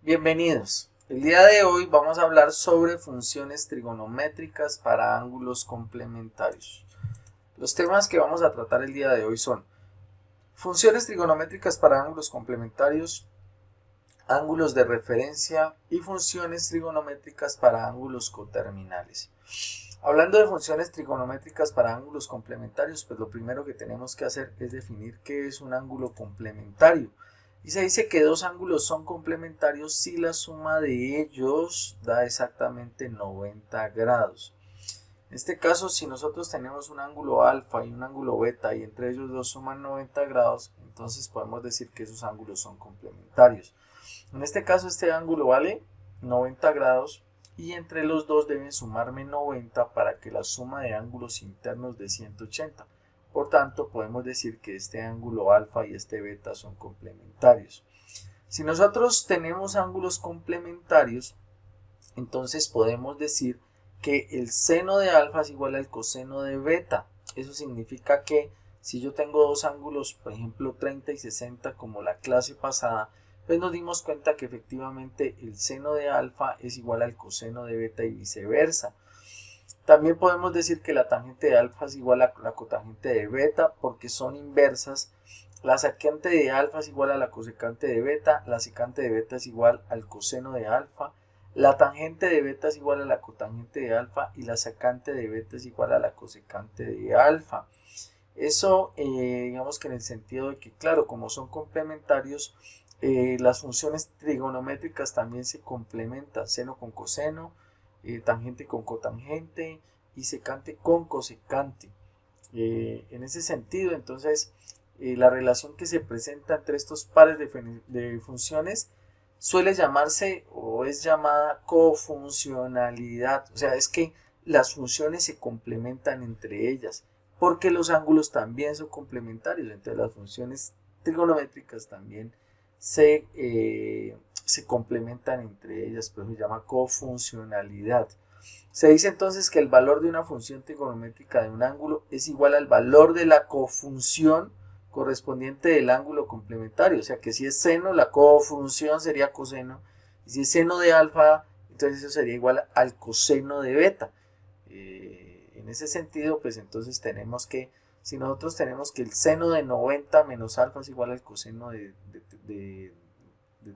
Bienvenidos. El día de hoy vamos a hablar sobre funciones trigonométricas para ángulos complementarios. Los temas que vamos a tratar el día de hoy son funciones trigonométricas para ángulos complementarios, ángulos de referencia y funciones trigonométricas para ángulos coterminales. Hablando de funciones trigonométricas para ángulos complementarios, pues lo primero que tenemos que hacer es definir qué es un ángulo complementario. Y se dice que dos ángulos son complementarios si la suma de ellos da exactamente 90 grados. En este caso, si nosotros tenemos un ángulo alfa y un ángulo beta y entre ellos dos suman 90 grados, entonces podemos decir que esos ángulos son complementarios. En este caso, este ángulo vale 90 grados y entre los dos deben sumarme 90 para que la suma de ángulos internos dé 180. Por tanto, podemos decir que este ángulo alfa y este beta son complementarios. Si nosotros tenemos ángulos complementarios, entonces podemos decir que el seno de alfa es igual al coseno de beta. Eso significa que si yo tengo dos ángulos, por ejemplo 30 y 60 como la clase pasada, pues nos dimos cuenta que efectivamente el seno de alfa es igual al coseno de beta y viceversa. También podemos decir que la tangente de alfa es igual a la cotangente de beta porque son inversas. La secante de alfa es igual a la cosecante de beta, la secante de beta es igual al coseno de alfa, la tangente de beta es igual a la cotangente de alfa y la secante de beta es igual a la cosecante de alfa. Eso digamos que en el sentido de que claro, como son complementarios, las funciones trigonométricas también se complementan, seno con coseno, tangente con cotangente y secante con cosecante. En ese sentido, entonces, la relación que se presenta entre estos pares de funciones suele llamarse o es llamada cofuncionalidad. O sea, es que las funciones se complementan entre ellas, porque los ángulos también son complementarios. Entonces, las funciones trigonométricas también se complementan entre ellas, pero se llama cofuncionalidad. Se dice entonces que el valor de una función trigonométrica de un ángulo es igual al valor de la cofunción correspondiente del ángulo complementario. O sea que si es seno, la cofunción sería coseno. Y si es seno de alfa, entonces eso sería igual al coseno de beta. En ese sentido, pues entonces tenemos que, si nosotros tenemos que el seno de 90 menos alfa es igual al coseno de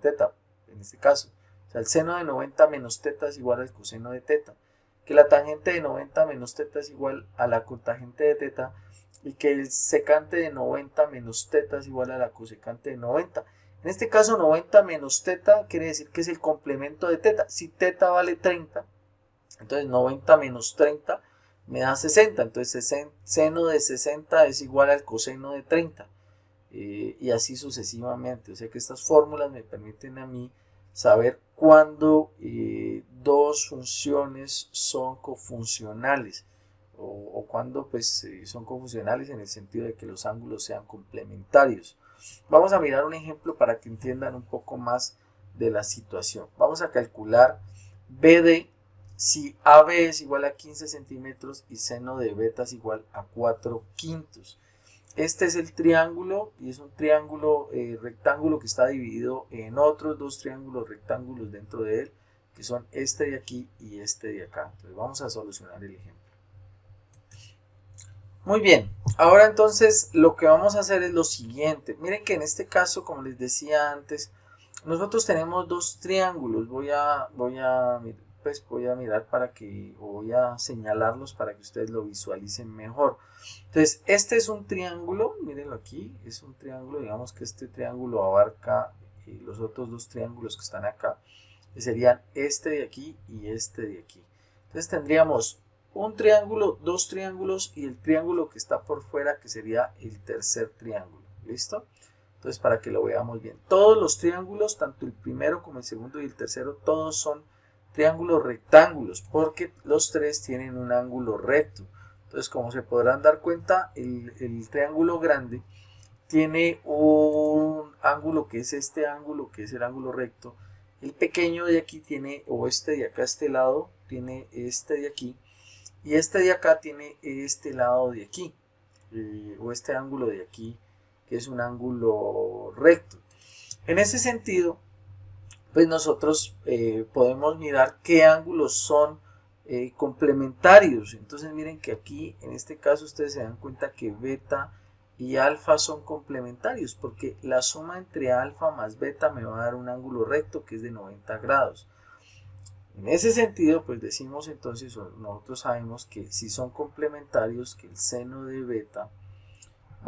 teta, en este caso. O sea, el seno de 90 menos teta es igual al coseno de teta. Que la tangente de 90 menos teta es igual a la cotangente de teta y que el secante de 90 menos teta es igual a la cosecante de 90. En este caso 90 menos teta quiere decir que es el complemento de teta. Si teta vale 30, entonces 90 menos 30 me da 60. Entonces seno de 60 es igual al coseno de 30. Y así sucesivamente. O sea que estas fórmulas me permiten a mí saber cuándo dos funciones son cofuncionales o cuándo pues son cofuncionales en el sentido de que los ángulos sean complementarios. Vamos a mirar un ejemplo para que entiendan un poco más de la situación. Vamos a calcular BD si AB es igual a 15 centímetros y seno de beta es igual a 4 quintos. Este es el triángulo y es un triángulo rectángulo que está dividido en otros dos triángulos rectángulos dentro de él, que son este de aquí y este de acá. Entonces vamos a solucionar el ejemplo. Muy bien, ahora entonces lo que vamos a hacer es lo siguiente. Miren que en este caso, como les decía antes, nosotros tenemos dos triángulos. Voy a mirar para que, o voy a señalarlos para que ustedes lo visualicen mejor. Entonces, este es un triángulo, mírenlo aquí, es un triángulo, digamos que este triángulo abarca los otros dos triángulos que están acá, que serían este de aquí y este de aquí. Entonces tendríamos un triángulo, dos triángulos y el triángulo que está por fuera, que sería el tercer triángulo. ¿Listo? Entonces, para que lo veamos bien, todos los triángulos, tanto el primero como el segundo y el tercero, todos son triángulos rectángulos, porque los tres tienen un ángulo recto. Entonces, como se podrán dar cuenta, el triángulo grande tiene un ángulo que es este ángulo, que es el ángulo recto. El pequeño de aquí tiene, o este de acá, este lado, tiene este de aquí. Y este de acá tiene este lado de aquí, o este ángulo de aquí, que es un ángulo recto. En ese sentido, pues nosotros podemos mirar qué ángulos son complementarios. Entonces miren que aquí en este caso ustedes se dan cuenta que beta y alfa son complementarios porque la suma entre alfa más beta me va a dar un ángulo recto que es de 90 grados. En ese sentido, pues decimos entonces, nosotros sabemos que si son complementarios, que el seno de beta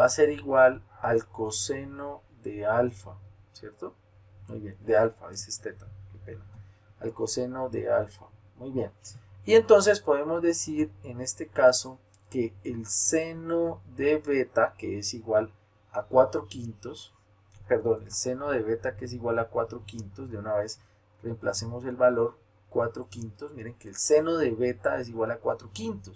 va a ser igual al coseno de alfa, ¿cierto? Muy bien, de alfa, ese es teta, qué pena. Al coseno de alfa, muy bien. Y entonces podemos decir en este caso que el seno de beta, que es igual a 4/5, perdón, el seno de beta que es igual a 4/5, de una vez reemplacemos el valor 4/5, miren que el seno de beta es igual a 4/5.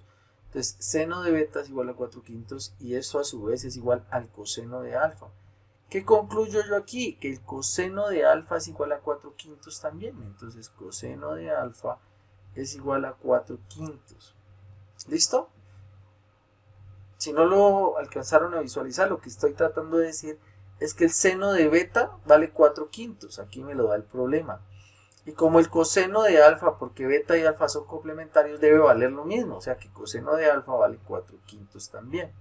Entonces, seno de beta es igual a 4/5 y eso a su vez es igual al coseno de alfa. ¿Qué concluyo yo aquí? Que el coseno de alfa es igual a 4/5 también. Entonces, coseno de alfa es igual a 4/5. ¿Listo? Si no lo alcanzaron a visualizar, lo que estoy tratando de decir es que el seno de beta vale 4/5. Aquí me lo da el problema. Y como el coseno de alfa, porque beta y alfa son complementarios, debe valer lo mismo. O sea que coseno de alfa vale 4/5 también.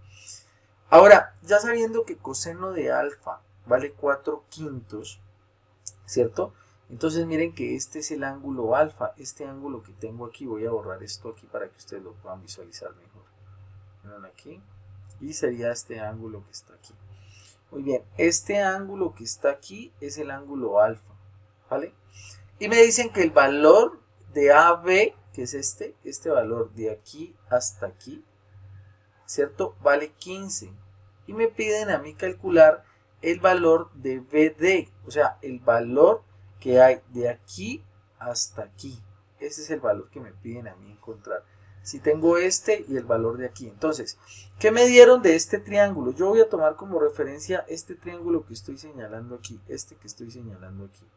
Ahora, ya sabiendo que coseno de alfa vale 4/5, ¿cierto? Entonces miren que este es el ángulo alfa. Este ángulo que tengo aquí, voy a borrar esto aquí para que ustedes lo puedan visualizar mejor. Miren aquí. Y sería este ángulo que está aquí. Muy bien, este ángulo que está aquí es el ángulo alfa, ¿vale? Y me dicen que el valor de AB, que es este valor de aquí hasta aquí, ¿cierto? Vale 15. Y me piden a mí calcular el valor de BD, o sea, el valor que hay de aquí hasta aquí. Ese es el valor que me piden a mí encontrar. Si tengo este y el valor de aquí. Entonces, ¿qué me dieron de este triángulo? Yo voy a tomar como referencia este triángulo que estoy señalando aquí, este que estoy señalando aquí.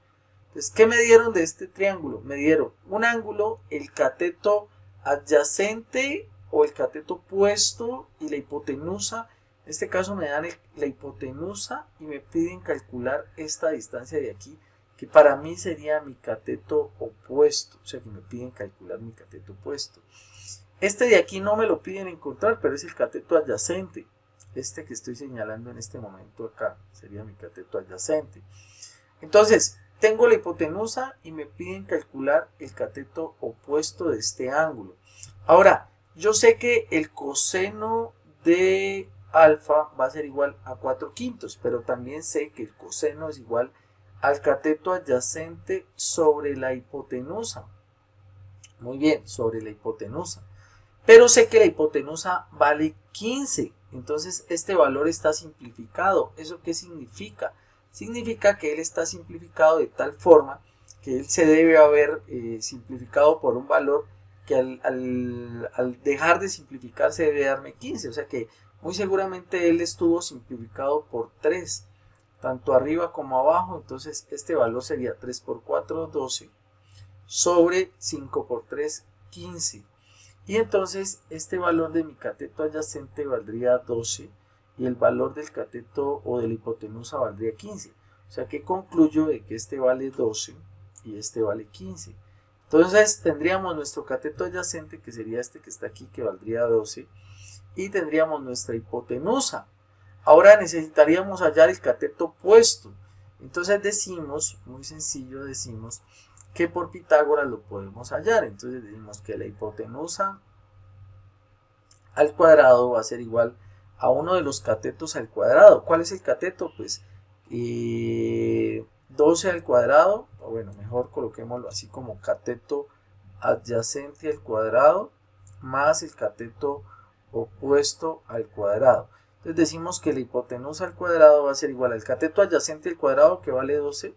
Entonces, ¿qué me dieron de este triángulo? Me dieron un ángulo, el cateto adyacente o el cateto opuesto y la hipotenusa. En este caso me dan la hipotenusa y me piden calcular esta distancia de aquí, que para mí sería mi cateto opuesto. O sea que me piden calcular mi cateto opuesto. Este de aquí no me lo piden encontrar, pero es el cateto adyacente. Este que estoy señalando en este momento acá sería mi cateto adyacente. Entonces, tengo la hipotenusa y me piden calcular el cateto opuesto de este ángulo. Ahora, yo sé que el coseno de alfa va a ser igual a 4/5, pero también sé que el coseno es igual al cateto adyacente sobre la hipotenusa. Muy bien, sobre la hipotenusa. Pero sé que la hipotenusa vale 15. Entonces este valor está simplificado. ¿Eso qué significa? Significa que él está simplificado de tal forma que él se debe haber simplificado por un valor que al dejar de simplificar se debe darme 15. O sea que muy seguramente él estuvo simplificado por 3, tanto arriba como abajo. Entonces este valor sería 3 por 4, 12, sobre 5 por 3, 15. Y entonces este valor de mi cateto adyacente valdría 12 y el valor del cateto o de la hipotenusa valdría 15. O sea que concluyo de que este vale 12 y este vale 15. Entonces tendríamos nuestro cateto adyacente, que sería este que está aquí, que valdría 12, y tendríamos nuestra hipotenusa. Ahora necesitaríamos hallar el cateto opuesto. Entonces decimos, muy sencillo, decimos que por Pitágoras lo podemos hallar. Entonces decimos que la hipotenusa al cuadrado va a ser igual a uno de los catetos al cuadrado. ¿Cuál es el cateto? Pues 12 al cuadrado, o bueno, mejor coloquémoslo así como cateto adyacente al cuadrado más el cateto opuesto al cuadrado. Entonces decimos que la hipotenusa al cuadrado va a ser igual al cateto adyacente al cuadrado, que vale 12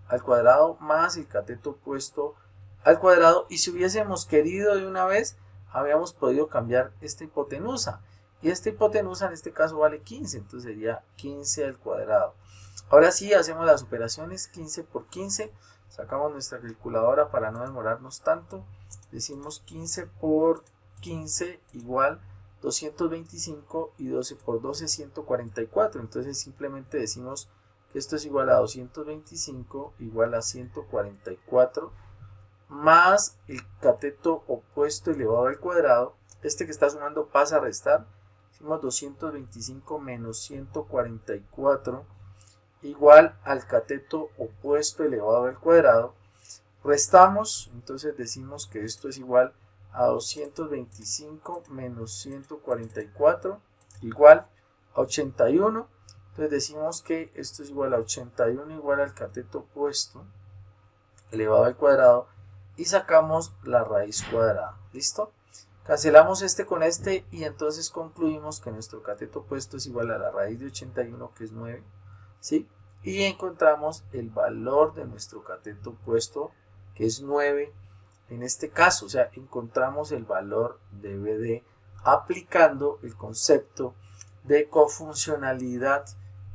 al cuadrado, más el cateto opuesto al cuadrado. Y si hubiésemos querido de una vez, habíamos podido cambiar esta hipotenusa. Y esta hipotenusa en este caso vale 15, entonces sería 15 al cuadrado. Ahora sí, hacemos las operaciones. 15 por 15, sacamos nuestra calculadora para no demorarnos tanto. Decimos 15 por 15 igual 225 y 12 por 12, 144. Entonces simplemente decimos que esto es igual a 225 igual a 144 más el cateto opuesto elevado al cuadrado. Este que está sumando pasa a restar. Hicimos 225 menos 144 igual al cateto opuesto elevado al cuadrado. Restamos, entonces decimos que esto es igual a 225 menos 144 igual a 81. Entonces decimos que esto es igual a 81 igual al cateto opuesto elevado al cuadrado y sacamos la raíz cuadrada. ¿Listo? Cancelamos este con este y entonces concluimos que nuestro cateto opuesto es igual a la raíz de 81, que es 9, ¿sí? Y encontramos el valor de nuestro cateto opuesto, que es 9 en este caso. O sea, encontramos el valor de BD aplicando el concepto de cofuncionalidad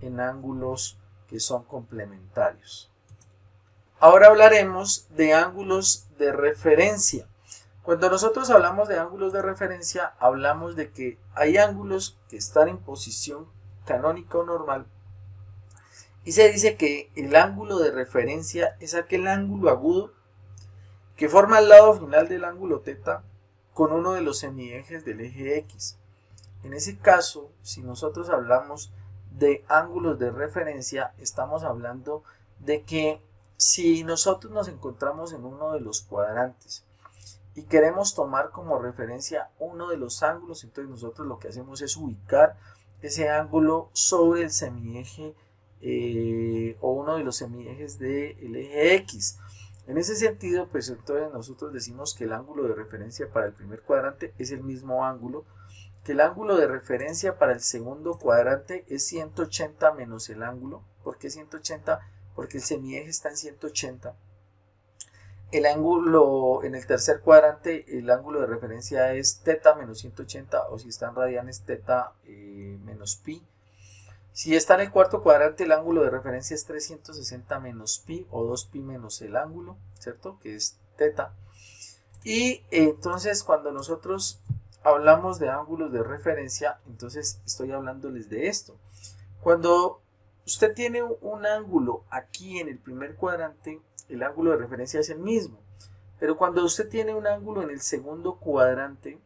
en ángulos que son complementarios. Ahora hablaremos de ángulos de referencia. Cuando nosotros hablamos de ángulos de referencia, hablamos de que hay ángulos que están en posición canónica o normal y se dice que el ángulo de referencia es aquel ángulo agudo que forma el lado final del ángulo θ con uno de los semiejes del eje X. En ese caso, si nosotros hablamos de ángulos de referencia, estamos hablando de que si nosotros nos encontramos en uno de los cuadrantes y queremos tomar como referencia uno de los ángulos, entonces nosotros lo que hacemos es ubicar ese ángulo sobre el semieje o uno de los semiejes del eje X. En ese sentido, pues entonces nosotros decimos que el ángulo de referencia para el primer cuadrante es el mismo ángulo, que el ángulo de referencia para el segundo cuadrante es 180 menos el ángulo. ¿Por qué 180? Porque el semieje está en 180. El ángulo en el tercer cuadrante, el ángulo de referencia es θ menos 180, o si está en radianes, θ menos pi. Si está en el cuarto cuadrante, el ángulo de referencia es 360 menos pi, o 2pi menos el ángulo, ¿cierto? Que es θ. Y entonces cuando nosotros hablamos de ángulos de referencia, entonces estoy hablándoles de esto. Cuando usted tiene un ángulo aquí en el primer cuadrante, el ángulo de referencia es el mismo. Pero cuando usted tiene un ángulo en el segundo cuadrante,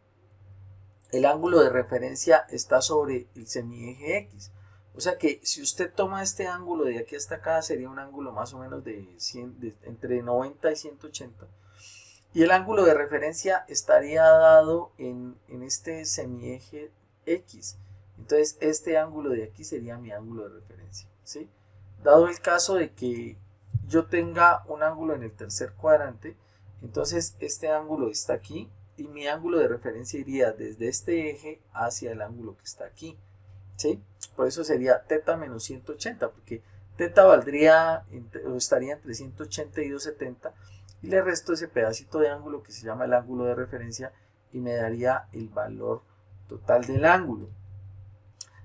el ángulo de referencia está sobre el semieje X. O sea que si usted toma este ángulo de aquí hasta acá, sería un ángulo más o menos de entre 90 y 180. Y el ángulo de referencia estaría dado en este semieje X. Entonces este ángulo de aquí sería mi ángulo de referencia, ¿sí? Dado el caso de que yo tenga un ángulo en el tercer cuadrante, entonces este ángulo está aquí y mi ángulo de referencia iría desde este eje hacia el ángulo que está aquí, ¿sí? Por eso sería θ menos 180, porque θ valdría o estaría entre 180 y 270, y le resto ese pedacito de ángulo que se llama el ángulo de referencia y me daría el valor total del ángulo.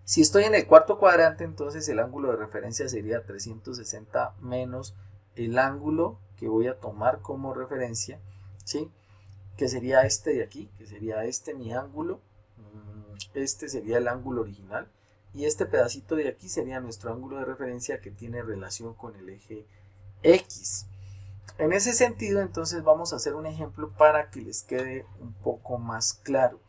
Si estoy en el cuarto cuadrante, entonces el ángulo de referencia sería 360 menos el ángulo que voy a tomar como referencia, ¿sí? Que sería este de aquí, que sería este mi ángulo, este sería el ángulo original, y este pedacito de aquí sería nuestro ángulo de referencia que tiene relación con el eje X. En ese sentido, entonces vamos a hacer un ejemplo para que les quede un poco más claro.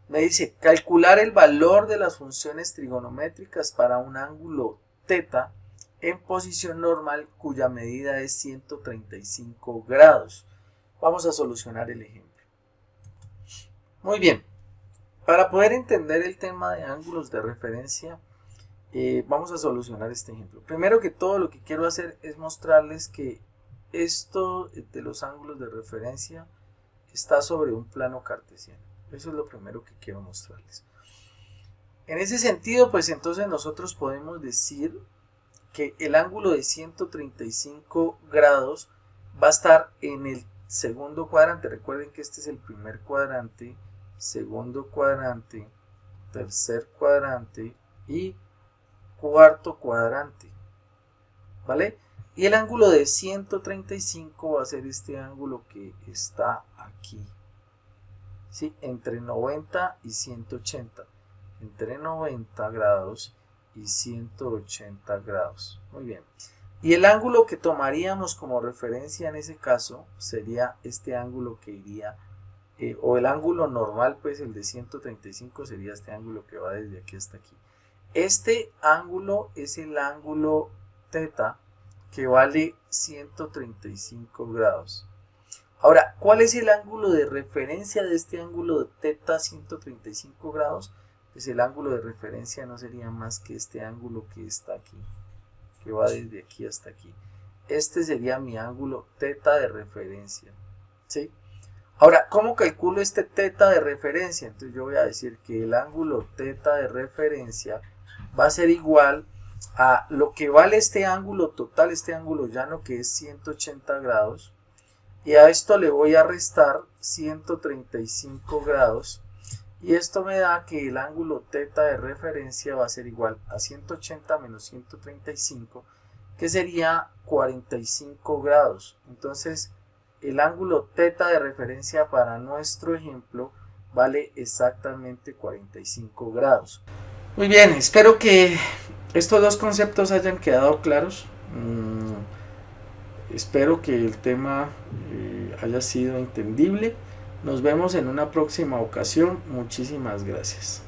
Me dice, calcular el valor de las funciones trigonométricas para un ángulo θ en posición normal cuya medida es 135 grados. Vamos a solucionar el ejemplo. Muy bien, para poder entender el tema de ángulos de referencia, vamos a solucionar este ejemplo. Primero que todo, lo que quiero hacer es mostrarles que esto de los ángulos de referencia está sobre un plano cartesiano. Eso es lo primero que quiero mostrarles. En ese sentido, pues entonces nosotros podemos decir que el ángulo de 135 grados va a estar en el segundo cuadrante. Recuerden que este es el primer cuadrante, segundo cuadrante, tercer cuadrante y cuarto cuadrante, ¿vale? Y el ángulo de 135 va a ser este ángulo que está aquí, ¿sí? Entre 90 y 180, entre 90 grados y 180 grados. Muy bien. Y el ángulo que tomaríamos como referencia en ese caso sería este ángulo que iría, o el ángulo normal, pues el de 135 sería este ángulo que va desde aquí hasta aquí. Este ángulo es el ángulo θ que vale 135 grados. Ahora, ¿cuál es el ángulo de referencia de este ángulo de θ 135 grados? Pues el ángulo de referencia no sería más que este ángulo que está aquí, que va desde aquí hasta aquí. Este sería mi ángulo θ de referencia, ¿sí? Ahora, ¿cómo calculo este θ de referencia? Entonces yo voy a decir que el ángulo θ de referencia va a ser igual a lo que vale este ángulo total, este ángulo llano, que es 180 grados, y a esto le voy a restar 135 grados, y esto me da que el ángulo θ de referencia va a ser igual a 180 menos 135, que sería 45 grados. Entonces el ángulo θ de referencia para nuestro ejemplo vale exactamente 45 grados. Muy bien, espero que estos dos conceptos hayan quedado claros. Espero que el tema haya sido entendible. Nos vemos en una próxima ocasión. Muchísimas gracias.